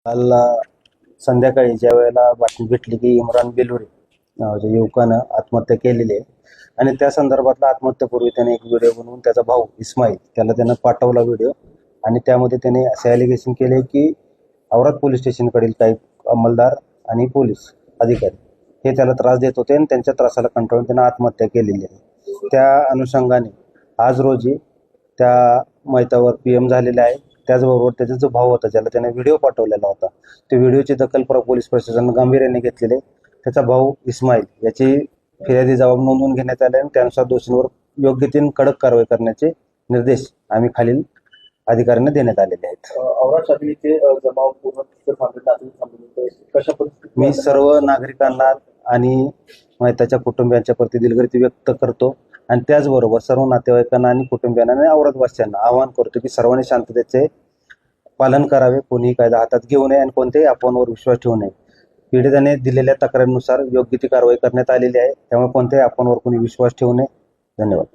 काल संध्याकाळी ज्या वेळेला बातमी भेटली की इम्रान बेलुरे नावाच्या युवकानं आत्महत्या केलेली आहे आणि त्या संदर्भातला आत्महत्येपूर्वी त्याने एक व्हिडिओ बनवून त्याचा भाऊ इस्माईल त्यानं पाठवला व्हिडिओ आणि त्यामध्ये त्याने असे ॲलिगेशन केले की औराद पोलीस स्टेशनकडील काही अंमलदार आणि पोलीस अधिकारी हे त्याला त्रास देत होते आणि त्यांच्या त्रासाला कंटाळून त्यानं आत्महत्या केलेली आहे। त्या अनुषंगाने आज रोजी त्या मैतावर PM झालेले आहे। त्याचबरोबर त्याचा जो भाऊ होता ज्याला त्याने व्हिडिओ पाठवलेला होता त्या व्हिडिओची दखल पोलीस प्रशासनाने गांभीर्याने घेतलेली आहे। त्याचा भाऊ इस्माईल याची फिर्यादी जबाब नोंदवून घेण्यात आले आणि त्यानुसार दोषींवर योग्य ती कडक कारवाई करण्याचे निर्देश आम्ही खालील अधिकाऱ्यांना देण्यात आलेले आहेत। औराद शाखेचे जमाव पूर्ण कशा पद्धतीने मी सर्व नागरिकांना आणि मैताच्या कुटुंबियांच्या प्रती दिलगिरी व्यक्त करतो आणि त्याचबरोबर सर्व नातेवाईकांना आणि कुटुंबियांना आणि औरदवासियांना आवाहन करतो की सर्वांनी शांततेचे पालन करावे, कोणीही कायदा हातात घेऊ नये आणि कोणत्याही अफवांवर विश्वास ठेवू नये। पीडिताने दिलेल्या तक्रारीनुसार योग्य ती कारवाई करण्यात आलेली आहे, त्यामुळे कोणत्याही अफवांवर कोणी विश्वास ठेवू नये। धन्यवाद।